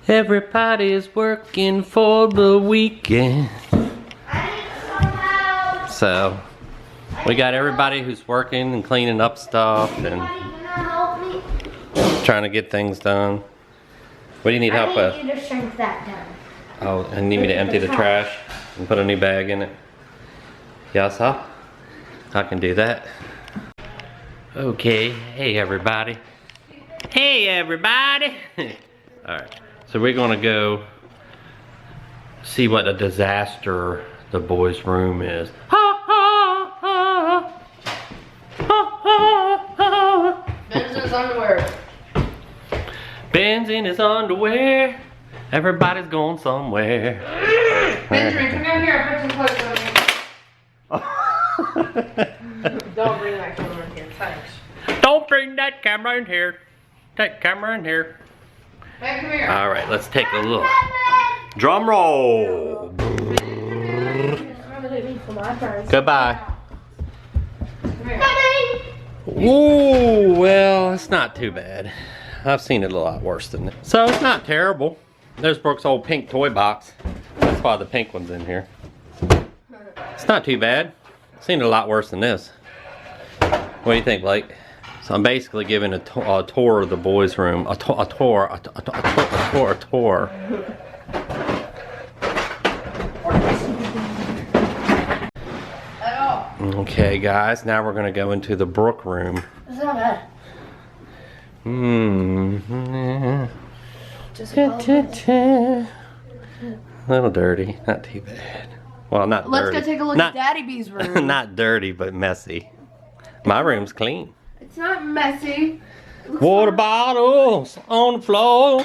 Everybody's working for the weekend. So, we got everybody who's working and cleaning up stuff and trying to get things done. What do you need help with? I need you to shrink that down. Oh, and you need me to empty the trash and put a new bag in it? Yes, huh? I can do that. Okay, hey everybody. Hey everybody! Alright, so we're gonna go see what a disaster the boys' room is. Ben's in his underwear. Ben's in his underwear. Everybody's going somewhere. Benjamin, come down here. I put some clothes on you. Don't bring that camera in here. Thanks. Don't bring that camera in here. That camera in here. Hey, come here. All right, let's take a look. Drum roll. Goodbye. Come here. Ooh, well, it's not too bad. I've seen it a lot worse than this. So it's not terrible. There's Brooke's old pink toy box. That's why the pink one's in here. It's not too bad. I've seen it a lot worse than this. What do you think, Blake? So I'm basically giving a tour of the boys' room. A tour. Okay, guys. Now we're gonna go into the Brooke room. It's not bad. A little dirty, not too bad. Well, not Let's dirty. go take a look at Daddy B's room. Not dirty, but messy. My room's clean. It's not messy. Water bottles on the floor.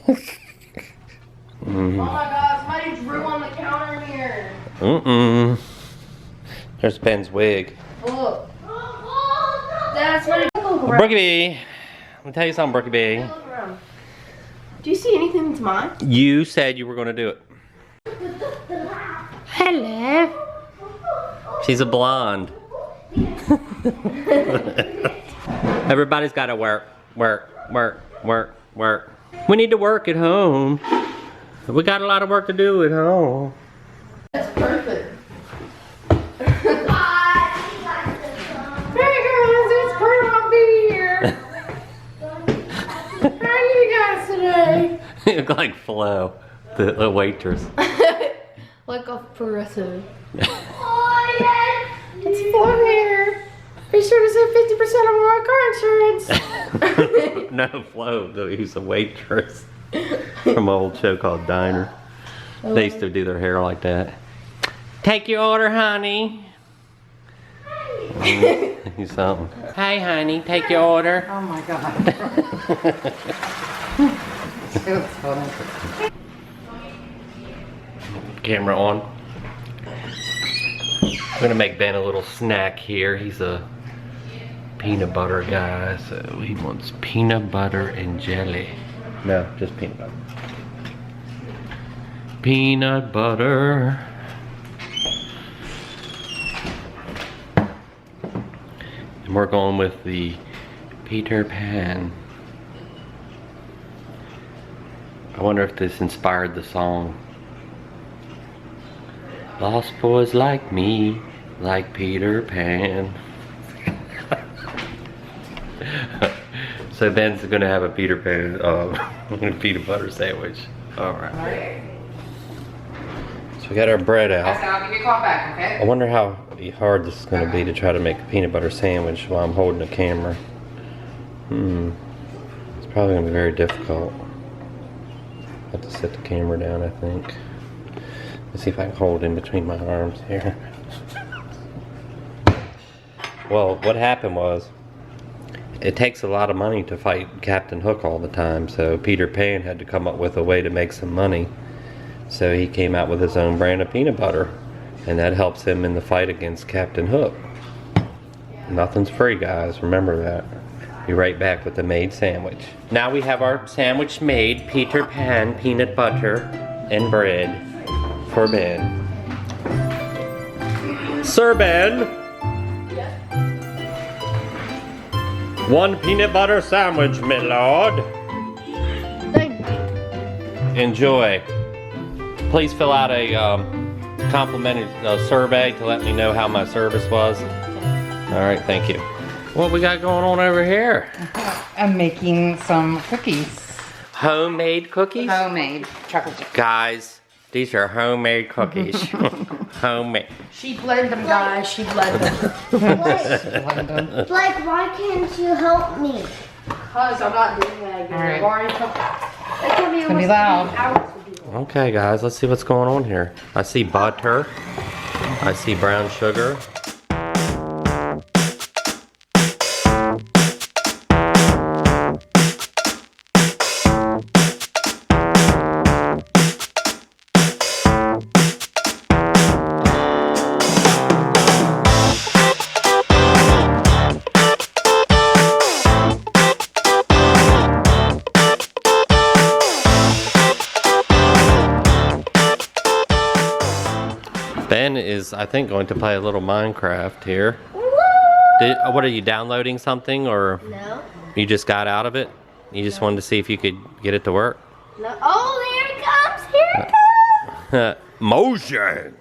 Oh my God! Somebody drew on the counter in here. There's Ben's wig. Look. That's what it Brookie B. Let me tell you something, Brookie B. Do you see anything that's mine? You said you were going to do it. Hello. She's a blonde. Everybody's got to work. We need to work at home. We got a lot of work to do at home. That's perfect. Hey guys, it's Grandma B here. How are you guys today? You look like Flo, the waitress. Like a progressive. Oh yeah. It's Flo here. Be sure to save 50% of our car insurance. No, Flo, he's a waitress from an old show called Diner. They used to do their hair like that. Take your order, honey. He's something. Hey, honey, take your order. Oh my God. So funny. Camera on. I'm gonna make Ben a little snack here. He's a peanut butter guy, so he wants peanut butter and jelly. No, just peanut butter. Peanut butter. And we're going with the Peter Pan. I wonder if this inspired the song. Lost boys like me, like Peter Pan. So Ben's gonna have a Peter Pan peanut butter sandwich. Alright. So we got our bread out. I'll give you a call back, okay? I wonder how hard this is gonna be to try to make a peanut butter sandwich while I'm holding the camera. It's probably gonna be very difficult. I have to set the camera down, I think. Let's see if I can hold it in between my arms here. Well, what happened was, it takes a lot of money to fight Captain Hook all the time, so Peter Pan had to come up with a way to make some money. So he came out with his own brand of peanut butter, and that helps him in the fight against Captain Hook. Nothing's free, guys, remember that. Be right back with the made sandwich. Now we have our sandwich made, Peter Pan peanut butter and bread for Ben. Sir Ben? One peanut butter sandwich, my lord. enjoy. Please fill out a complimentary survey to let me know how my service was. All right, thank you. What we got going on over here? I'm making some cookies. Homemade cookies? Homemade chocolate chip. Guys, these are homemade cookies. Homemade. She blended them, guys. She blended them. Like, why can't you help me? Because I'm not doing that again. All right. I've already took it. It's gonna be loud. Okay, guys, let's see what's going on here. I see butter. I see brown sugar. Ben is, I think, going to play a little Minecraft here. What are you downloading something, or No. you just got out of it? You just wanted to see if you could get it to work? No. Oh, there it comes. Here it comes. Mojang.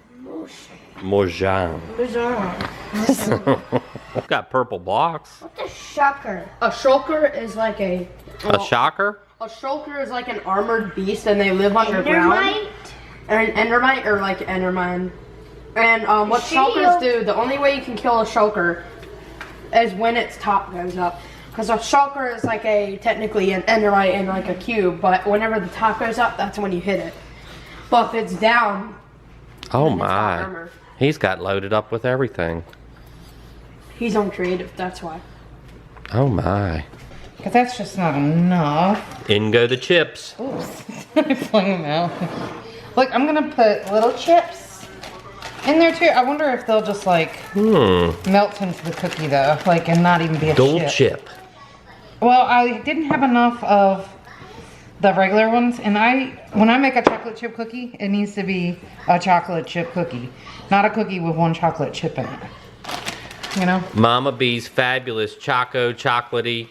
Mojang. Got purple blocks. What's a shocker? A shulker is like a shocker? A shulker is like an armored beast, and they live underground. Endermite? Or an endermite, or like endermine. And what Shield. shulkers do, the only way you can kill a shulker is when its top goes up. Because a shulker is like technically an endermite in like a cube, but whenever the top goes up, that's when you hit it. But if it's down, Oh then it's got my. armor. He's got loaded up with everything. He's on creative, that's why. Oh my. Because that's just not enough. In go the chips. Oops. I flung them out. Look, I'm gonna put little chips in there too. I wonder if they'll just like melt into the cookie though, like, and not even be a Gold chip. chip. Well, I didn't have enough of the regular ones, and when I make a chocolate chip cookie, it needs to be a chocolate chip cookie, not a cookie with one chocolate chip in it. You know? Mama B's fabulous Choco Chocolatey.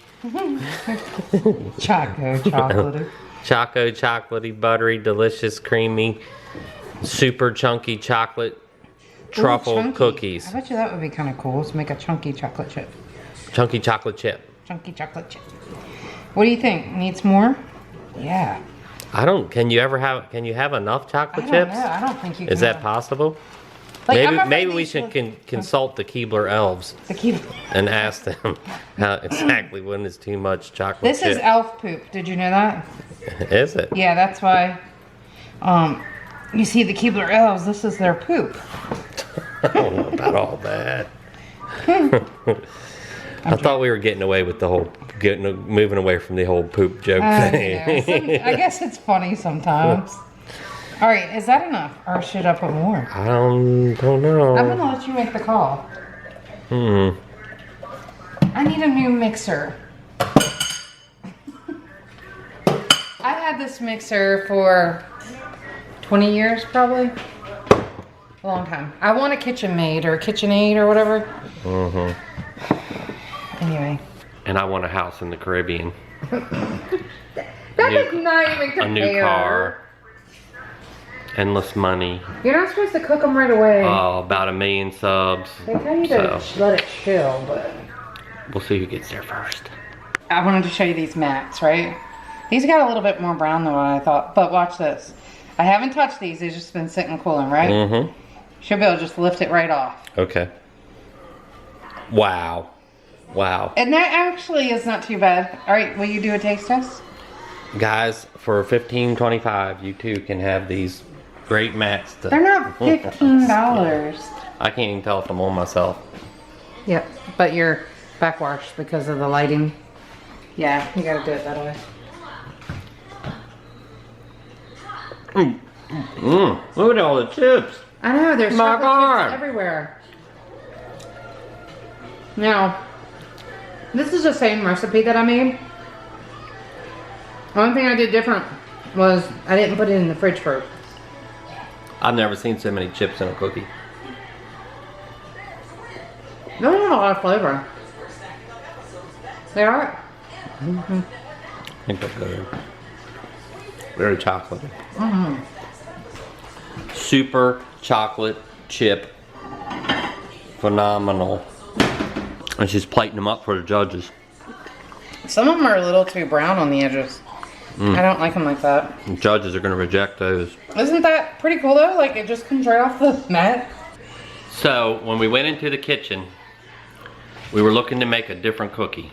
Choco chocolate. Choco Chocolatey, buttery, delicious, creamy, super chunky chocolate truffle Chunky. cookies. I bet you that would be kind of cool to make a chunky chocolate chip. Chunky chocolate chip. Chunky chocolate chip. What do you think? Needs more? Yeah. Can you have enough chocolate I don't chips? know. I don't think you can. Is that have- possible? Like, I'm maybe afraid maybe we these should will- consult the Keebler elves The key. and ask them how exactly when is too much chocolate This chip. is elf poop. Did you know that? Is it? Yeah, that's why. You see the Keebler elves. This is their poop. I don't know about all that. I thought we were getting away with the whole moving away from the whole poop joke thing. I guess it's funny sometimes. All right, is that enough, or should I put more? I don't know. I'm gonna let you make the call. I need a new mixer. I've had this mixer for 20 years, probably. A long time. I want a KitchenMaid or a KitchenAid or whatever. Anyway. And I want a house in the Caribbean. That does not even compare. A new car. Endless money. You're not supposed to cook them right away. About 1 million subs. They tell you to let it chill, but... We'll see who gets there first. I wanted to show you these mats, right? These got a little bit more brown than what I thought, but watch this. I haven't touched these, they've just been sitting cooling, right? Should be able to just lift it right off. Okay. Wow. Wow. And that actually is not too bad. All right, will you do a taste test? Guys, for $15.25, you too can have these great mats. They're not $15. I can't even tell if I'm on myself. Yep, but you're backwashed because of the lighting. Yeah, you gotta do it that way. Look at all the chips. I know, there's My chocolate God. chips everywhere. Now, this is the same recipe that I made. One thing I did different was I didn't put it in the fridge first. I've never seen so many chips in a cookie. They don't have a lot of flavor. They are. I think they're good. Very chocolatey. Super chocolate chip. Phenomenal. And she's plating them up for the judges. Some of them are a little too brown on the edges. I don't like them like that. The judges are going to reject those. Isn't that pretty cool though? Like it just comes right off the mat. So when we went into the kitchen, we were looking to make a different cookie.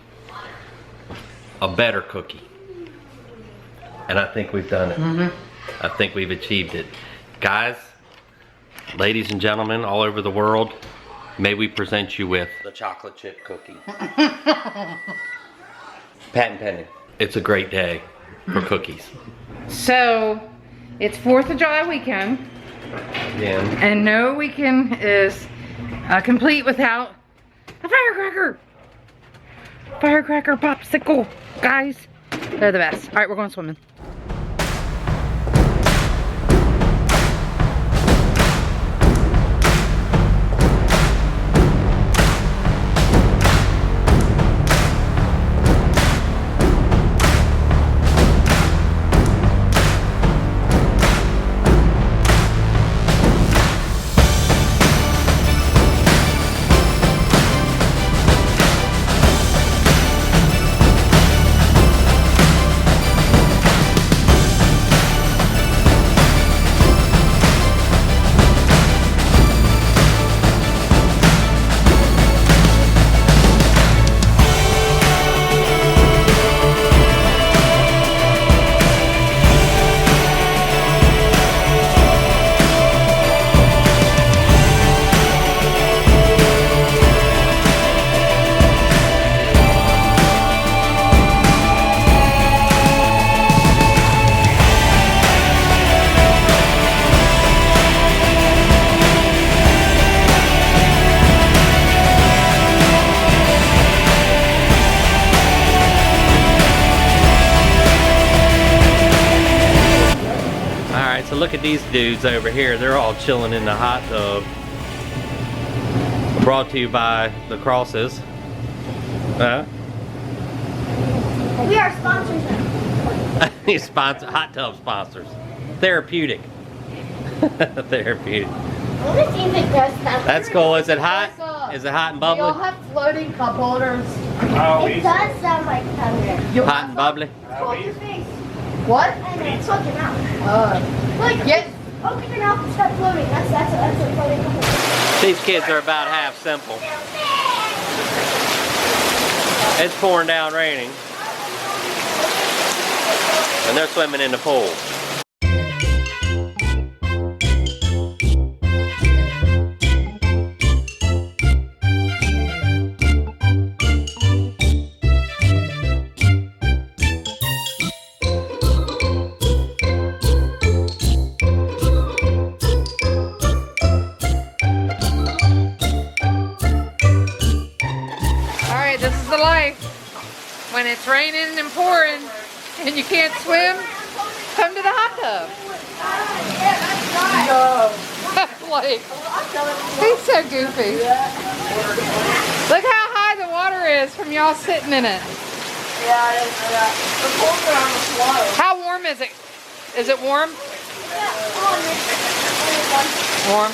A better cookie. And I think we've done it. I think we've achieved it. Guys, ladies and gentlemen all over the world, may we present you with the chocolate chip cookie. Patent pending. It's a great day for cookies. So it's 4th of July weekend. Yeah. And no weekend is complete without a firecracker. Firecracker popsicle. Guys, they're the best. All right, we're going swimming. So look at these dudes over here. They're all chilling in the hot tub. Brought to you by the Crosses. We are sponsors now. These hot tub sponsors. Therapeutic. Therapeutic. What do you think That's cool. Is it hot? Is it hot and They all bubbly? have floating cup holders. It does sound like thunder. Hot and bubbly? Hold your face. What? And then poke your mouth. Like, Yes. open your mouth and start floating. That's a floating cup holder. These kids are about half simple. It's pouring down raining. And they're swimming in the pool. This is the life. When it's raining and pouring and you can't swim, come to the hot tub. Like, he's so goofy. Look how high the water is from y'all sitting in it. Yeah, it is. The pools are on the floor. How warm is it? Is it warm? Warm.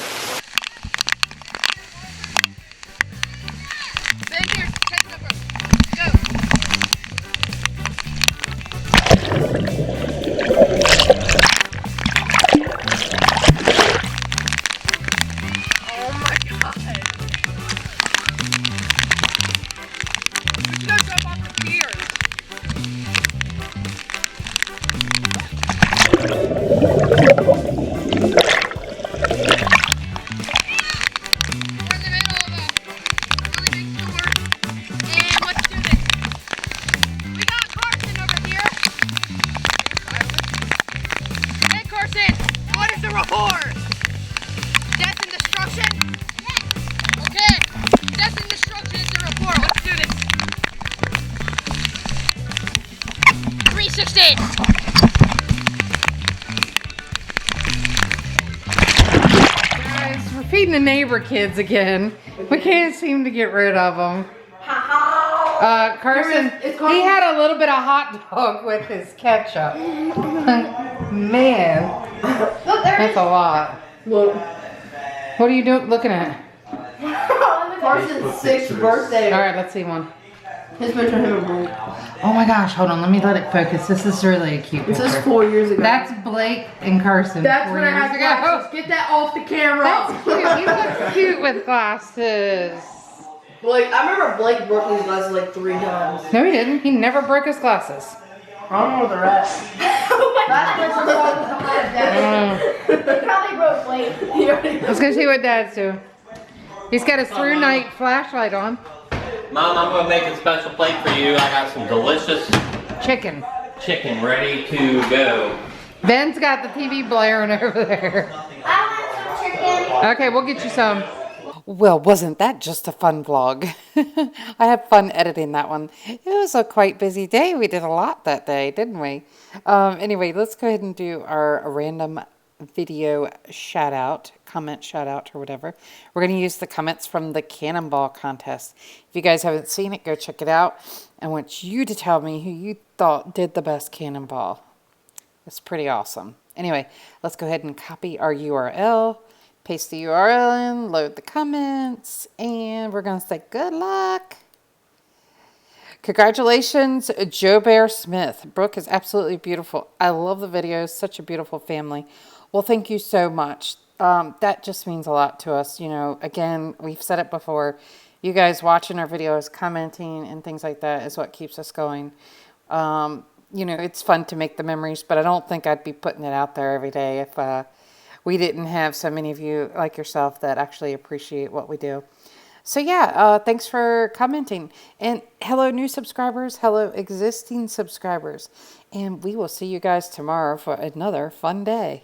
Death and destruction? Okay. Death and destruction is the report. Let's do this. 316. Guys, we're feeding the neighbor kids again. We can't seem to get rid of them. Carson, It's he had a little bit of hot dog with his ketchup. Man, Look, there that's a lot. Look. What are you looking at? Carson's 6th birthday. All right, let's see one. His picture of him and Blake. Oh my gosh, hold on, let me let it focus. This is really a cute This is picture. 4 years ago. That's Blake and Carson. That's 4 when I years had ago. glasses. Get that off the camera. That's cute. You look cute with glasses. Blake, I remember Blake broke these glasses like 3 times. No, he didn't. He never broke his glasses. I don't know where they're at. They probably broke Blake. Let's go see what Dad's doing. He's got his through night flashlight on. Mom, I'm gonna make a special plate for you. I got some delicious Chicken. chicken ready to go. Ben's got the TV blaring over there. I want some chicken. Okay, we'll get you some. Well, wasn't that just a fun vlog? I had fun editing that one. It was a quite busy day. We did a lot that day, didn't we? Anyway, let's go ahead and do our random video shout out, comment shout out or whatever. We're going to use the comments from the cannonball contest. If you guys haven't seen it, go check it out. I want you to tell me who you thought did the best cannonball. It's pretty awesome. Anyway, let's go ahead and copy our URL, paste the URL in, load the comments, and we're going to say good luck. Congratulations, Joe Bear Smith. Brooke is absolutely beautiful. I love the videos. Such a beautiful family. Well, thank you so much. That just means a lot to us. You know, again, we've said it before. You guys watching our videos, commenting, and things like that is what keeps us going. You know, it's fun to make the memories, but I don't think I'd be putting it out there every day if we didn't have so many of you like yourself that actually appreciate what we do. So yeah, thanks for commenting. And hello new subscribers, hello existing subscribers. And we will see you guys tomorrow for another fun day.